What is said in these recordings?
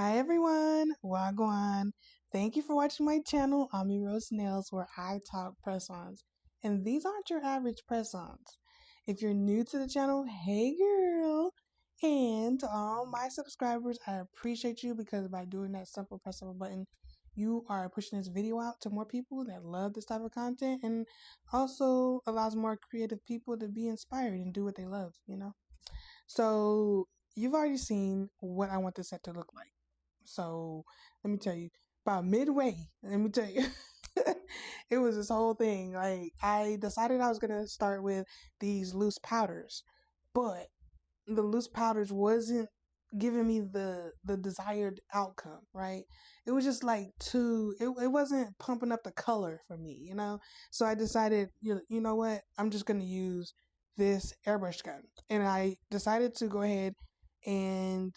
Hi everyone, Wagwan. Thank you for watching my channel, Ami Rose Nails, where I talk press-ons. And these aren't your average press-ons. If you're new to the channel, hey girl. And to all my subscribers, I appreciate you because by doing that simple press of a button, you are pushing this video out to more people that love this type of content and also allows more creative people to be inspired and do what they love, you know? So you've already seen what I want this set to look like. So let me tell you, about midway, let me tell you, it was this whole thing. Like, I decided I was going to start with these loose powders, but the loose powders wasn't giving me the desired outcome, right? It was just like it wasn't pumping up the color for me, you know? So I decided, you know what? I'm just going to use this airbrush gun. And I decided to go ahead and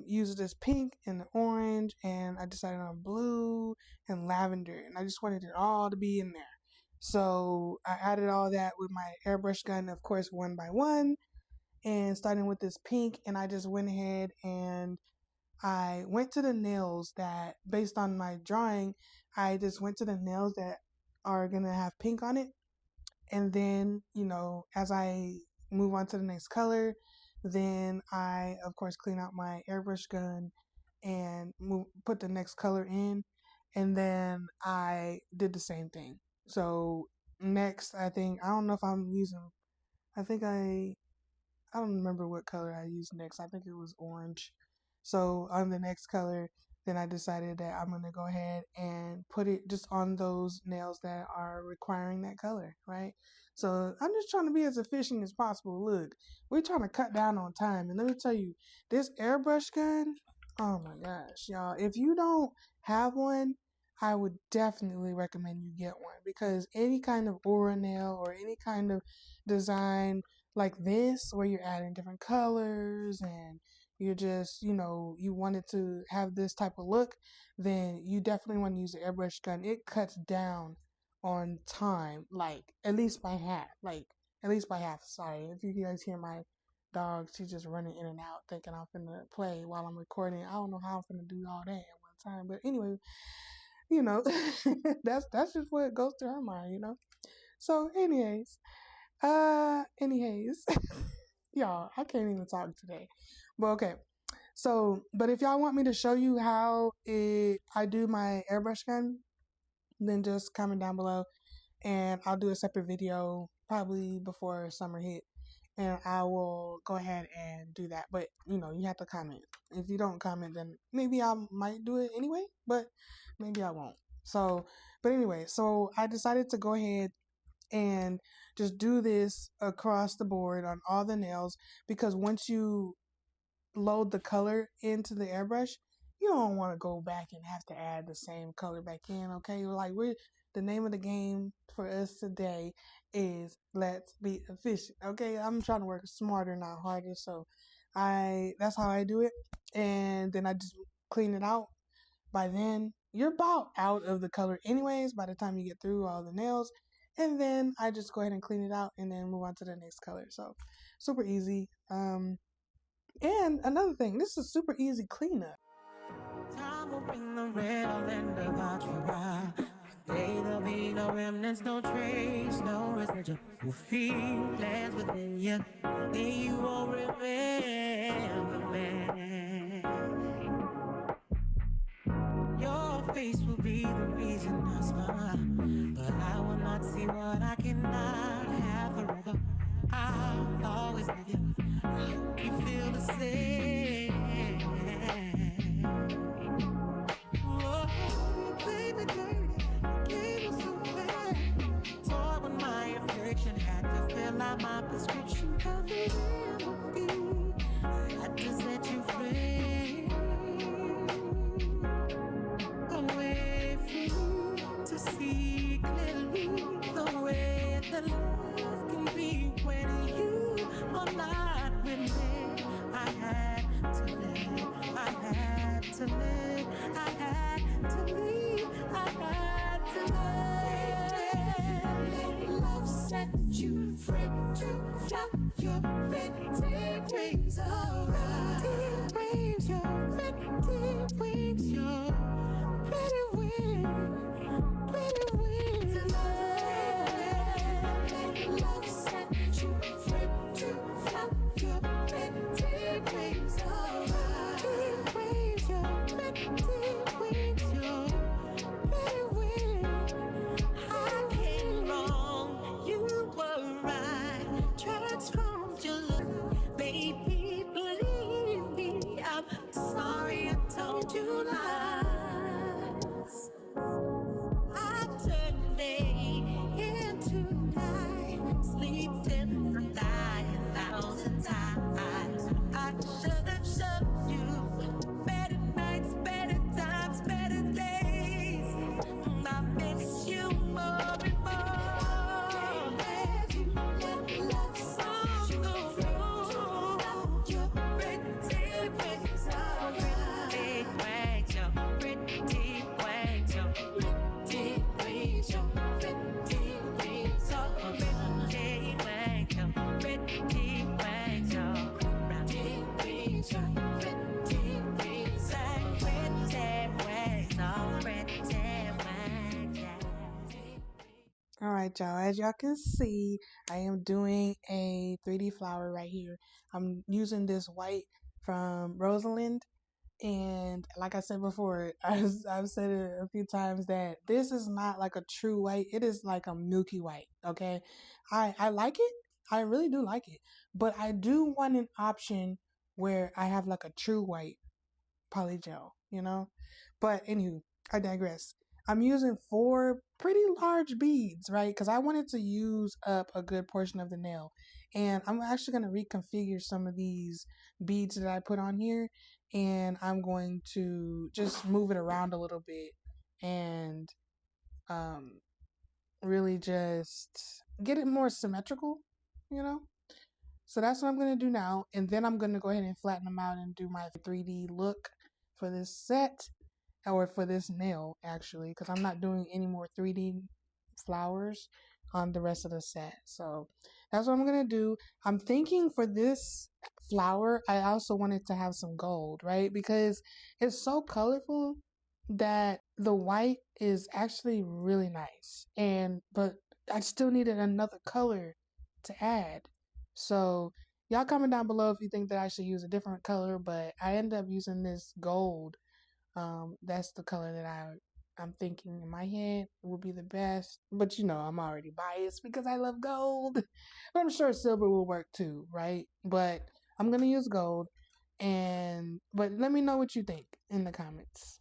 use this pink and the orange, and I decided on blue and lavender, and I just wanted it all to be in there. So I added all that with my airbrush gun, of course, one by one, and starting with this pink, and I just went ahead and I went to the nails that, based on my drawing, I just went to the nails that are gonna have pink on it. And then, you know, as I move on to the next color, then I, of course, clean out my airbrush gun and put the next color in. And then I did the same thing. So next, I don't know if I'm using, I don't remember what color I used next. I think it was orange. So on the next color, then I decided that I'm going to go ahead and put it just on those nails that are requiring that color, right? So I'm just trying to be as efficient as possible. Look, we're trying to cut down on time. And let me tell you, this airbrush gun, oh my gosh, y'all, if you don't have one, I would definitely recommend you get one, because any kind of aura nail or any kind of design like this, where you're adding different colors and you're just, you know, you wanted to have this type of look, then you definitely want to use the airbrush gun. It cuts down on time, like at least by half. Sorry, if you guys hear my dog, she's just running in and out thinking I'm finna play while I'm recording. I don't know how I'm finna do all that at one time, but anyway, you know, that's just what goes through her mind, you know. So anyways, y'all, I can't even talk today. But okay. So, but if y'all want me to show you how I do my airbrush gun, then just comment down below and I'll do a separate video probably before summer hit, and I will go ahead and do that. But, you know, you have to comment. If you don't comment, then maybe I might do it anyway, but maybe I won't. So, but anyway, so I decided to go ahead and just do this across the board on all the nails, because once you load the color into the airbrush, you don't want to go back and have to add the same color back in. Okay, like the name of the game for us today is let's be efficient. Okay, I'm trying to work smarter, not harder. So that's how I do it, and then I just clean it out. By then, you're about out of the color anyways by the time you get through all the nails. And then I just go ahead and clean it out and then move on to the next color. So super easy. And another thing, this is super easy cleanup. Time will bring the real end about your brow. There'll be no remnants, no trace, no residual feelings within you. Then you won't remember me. Your face will be the reason I smile, but I will not see what I cannot have forever. I'll always love you. I hope you feel the same. Oh, baby, dirty, gave us away. Toy with my affliction, had to fill out my prescription. Cause the remedy, I had to set you free. Away from you to see clearly the way that love can be when you are not with me. I had to live, I had to live, I had to leave, I had to live. Let love set you free to fly your pretty dreams around. All right, y'all. As y'all can see, I am doing a 3D flower right here. I'm using this white from Rosalind. And like I said before, I've said it a few times that this is not like a true white. It is like a milky white. Okay. I like it. I really do like it. But I do want an option where I have like a true white polygel, you know? But anywho, I digress. I'm using 4 pretty large beads, right? Because I wanted to use up a good portion of the nail. And I'm actually going to reconfigure some of these beads that I put on here. And I'm going to just move it around a little bit and um, really just get it more symmetrical, you know? So that's what I'm going to do now. And then I'm going to go ahead and flatten them out and do my 3D look for this set, or for this nail actually, because I'm not doing any more 3D flowers on the rest of the set. So that's what I'm going to do. I'm thinking for this flower, I also wanted to have some gold, right? Because it's so colorful that the white is actually really nice. But I still needed another color to add. So y'all comment down below if you think that I should use a different color, but I ended up using this gold. That's the color that I'm thinking in my head will be the best. But you know, I'm already biased because I love gold. But I'm sure silver will work too, right? But I'm gonna use gold. But let me know what you think in the comments.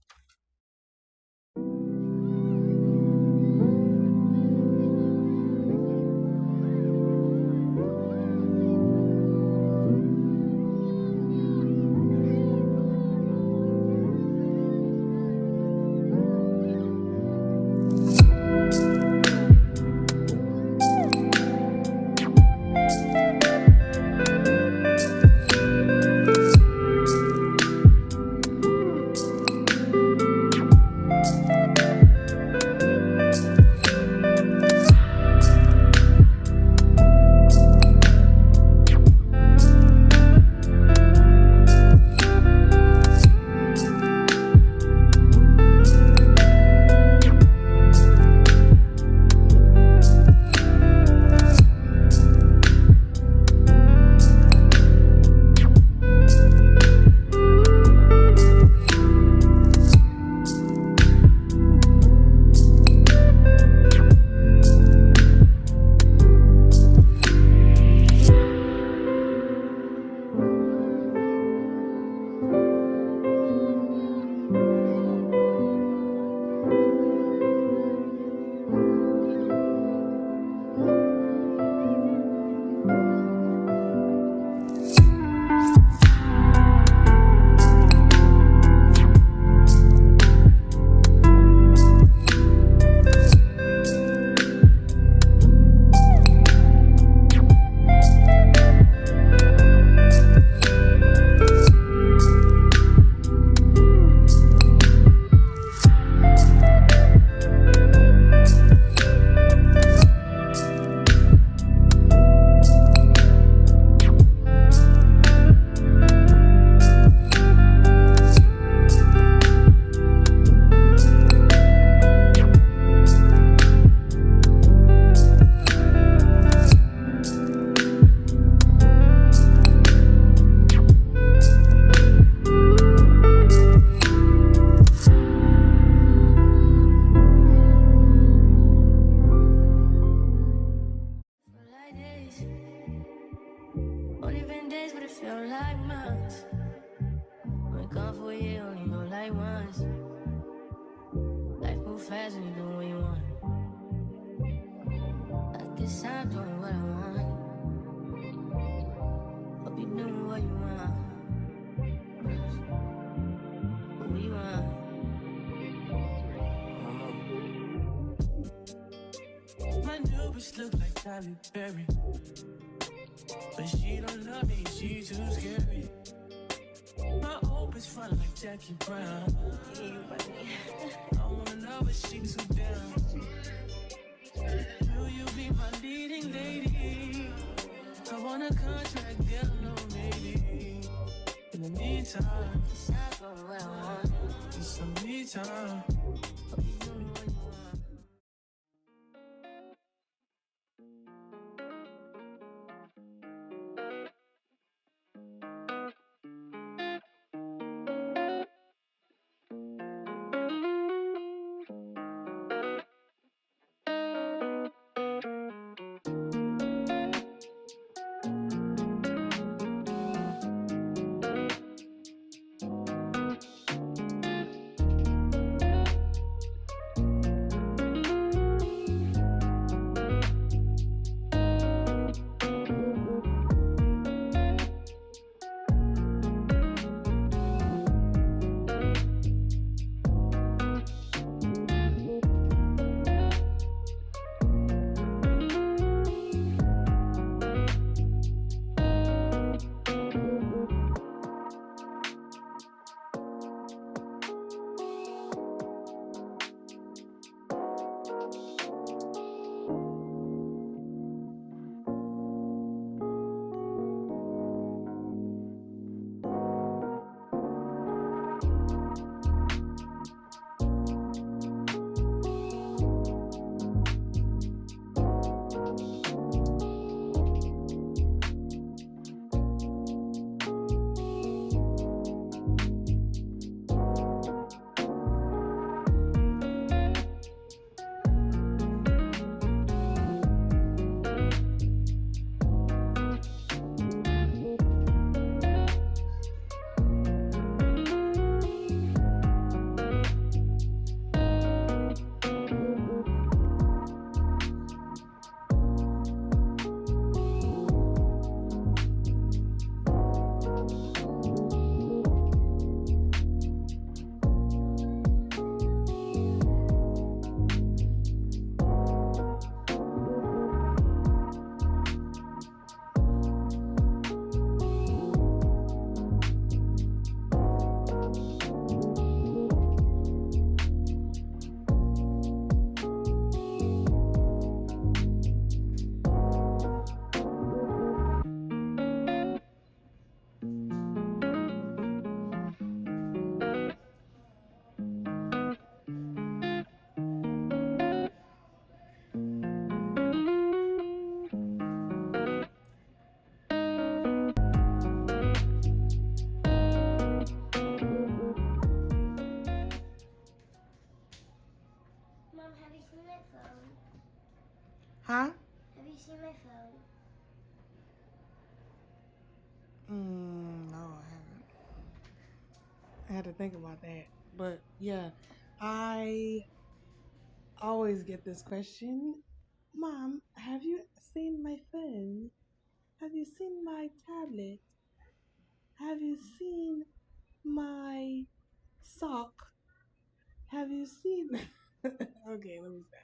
doing what you want. At this time, doing what I want. Hope you doing what you want. What you want. My new bitch look like Tyler Perry, but she don't love me, she too scary. My old bitch front like Jackie Brown. I wanna know if she too down. Will you be my leading lady? I want a contract, girl, no maybe. In the meantime, it's not for what I want. It's some me time. Hope you doing what you want. Mom, have you seen my phone? Huh? Have you seen my phone? No, I haven't. I had to think about that. But yeah, I always get this question. Mom, have you seen my phone? Have you seen my tablet? Have you seen my sock? Have you seen? Okay, let me stop.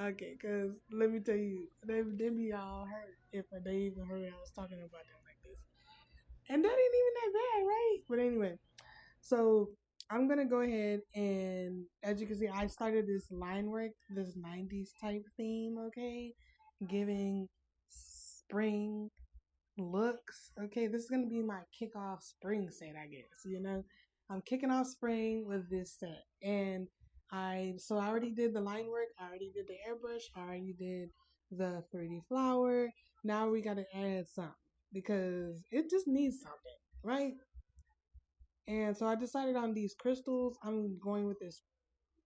Okay, cause let me tell you, they be all hurt if they even heard I was talking about them like this, and that ain't even that bad, right? But anyway, so I'm gonna go ahead and, as you can see, I started this line work, this '90s type theme. Okay, giving spring looks. Okay, this is gonna be my kickoff spring set, I guess. I'm kicking off spring with this set, and I already did the line work. I already did the airbrush. I already did the 3D flower. Now we gotta add something because it just needs something, right? And so I decided on these crystals. I'm going with this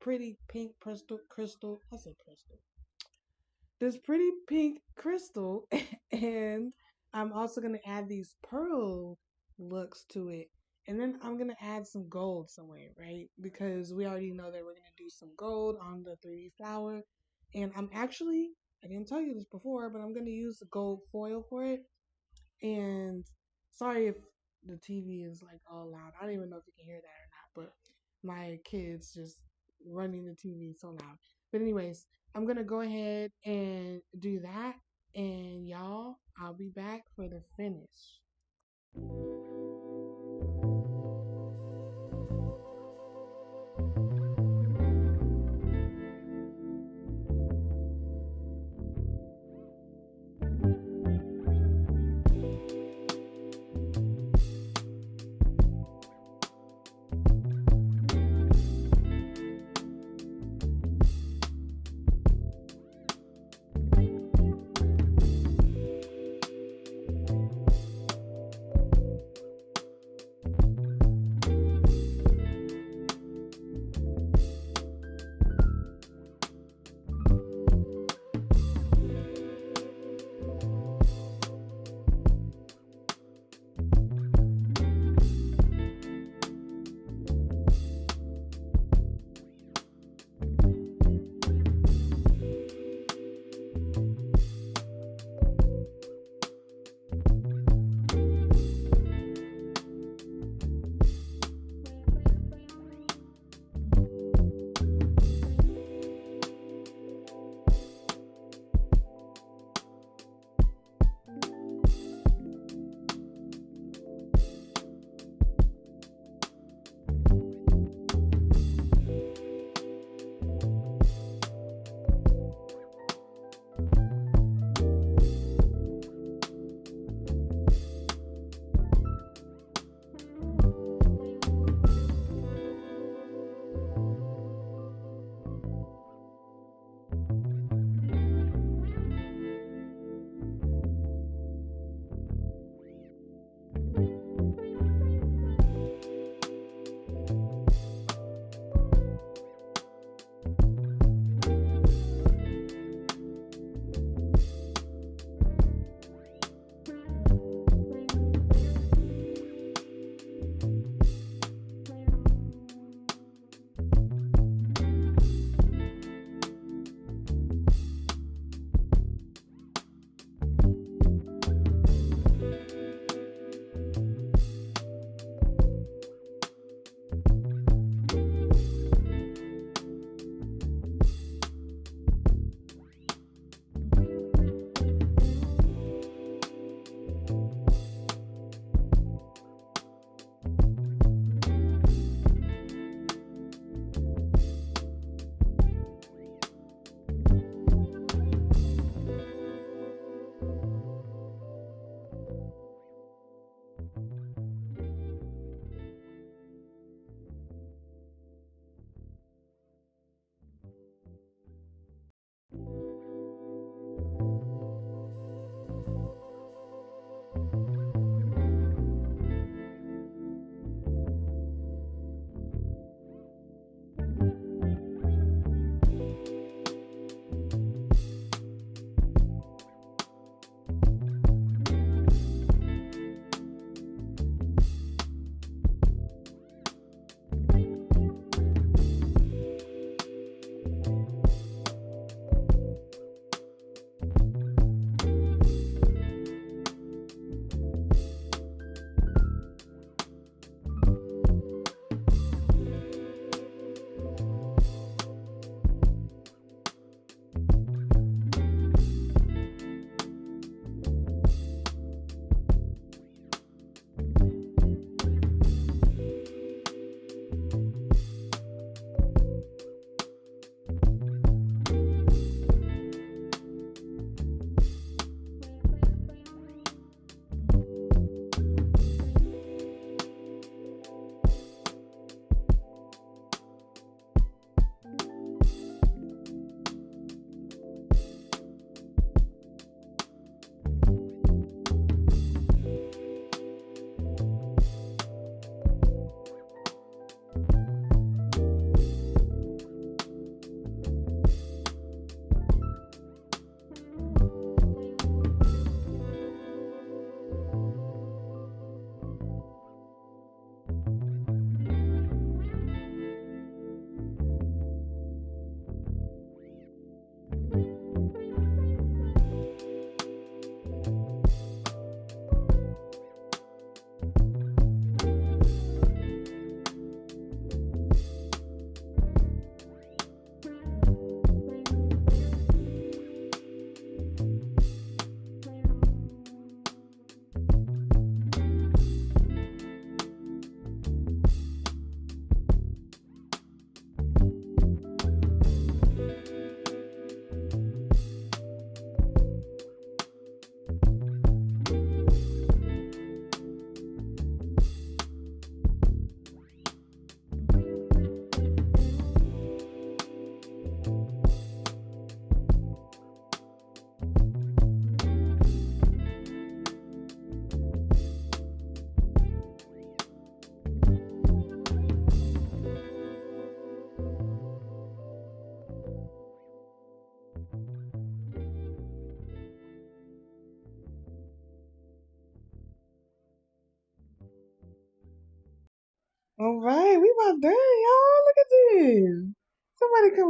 pretty pink crystal. I said crystal. This pretty pink crystal, and I'm also going to add these pearl looks to it. And then I'm gonna add some gold somewhere, right? Because we already know that we're gonna do some gold on the 3D flower. And I didn't tell you this before, but I'm gonna use the gold foil for it. And sorry if the TV is like all loud. I don't even know if you can hear that or not, but my kids just running the TV so loud. But anyways, I'm gonna go ahead and do that. And y'all, I'll be back for the finish.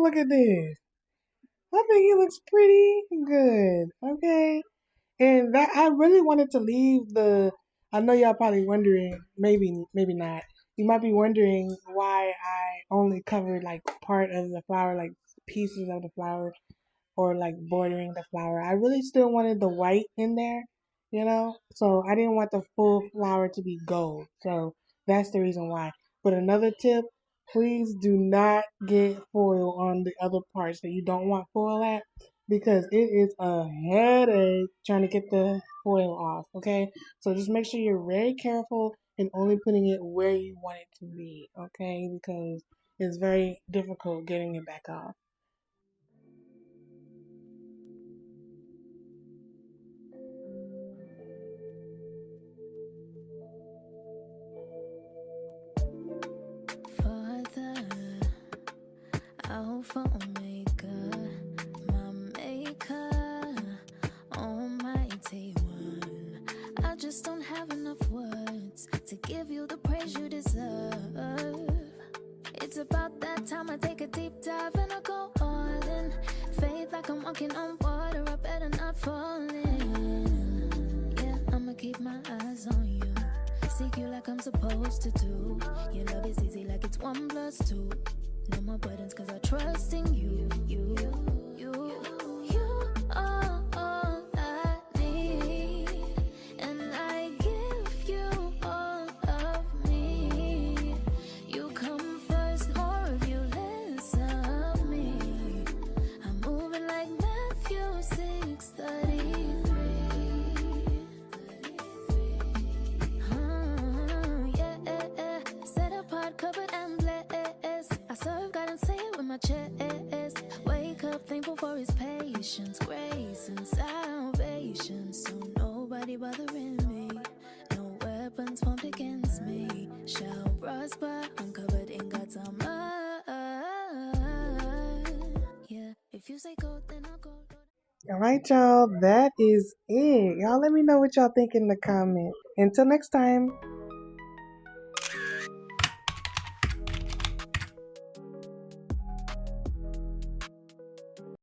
look at this. I think he looks pretty good. Okay. And that I really wanted to leave the. I know y'all probably wondering, maybe not. You might be wondering why I only covered like part of the flower, like pieces of the flower, or like bordering the flower. I really still wanted the white in there, So I didn't want the full flower to be gold. So that's the reason why. But another tip, please do not get foil on the other parts that you don't want foil at because it is a headache trying to get the foil off, okay? So just make sure you're very careful and only putting it where you want it to be, okay? Because it's very difficult getting it back off. Father, Alpha Omega, my maker, almighty one. I just don't have enough words to give you the praise you deserve. It's about that time I take a deep dive and I go all in. Faith like I'm walking on water, I better not fall in. Yeah, I'ma keep my eyes on you. Seek you like I'm supposed to do. Your love is easy like it's 1 plus 2. No more burdens cause I trust in you. You are all I need. And I give you all of me. You come first, more of you, less of me. I'm moving like Matthew 6:33. Set apart, covered and blessed. I serve God and say it with my chest. Wake up, thankful for his patience, grace and salvation. So nobody bothering me. No weapons formed against me shall prosper. I'm covered in God's armor. Yeah, if you say go, then I'll go. All right, y'all. That is it. Y'all let me know what y'all think in the comment. Until next time.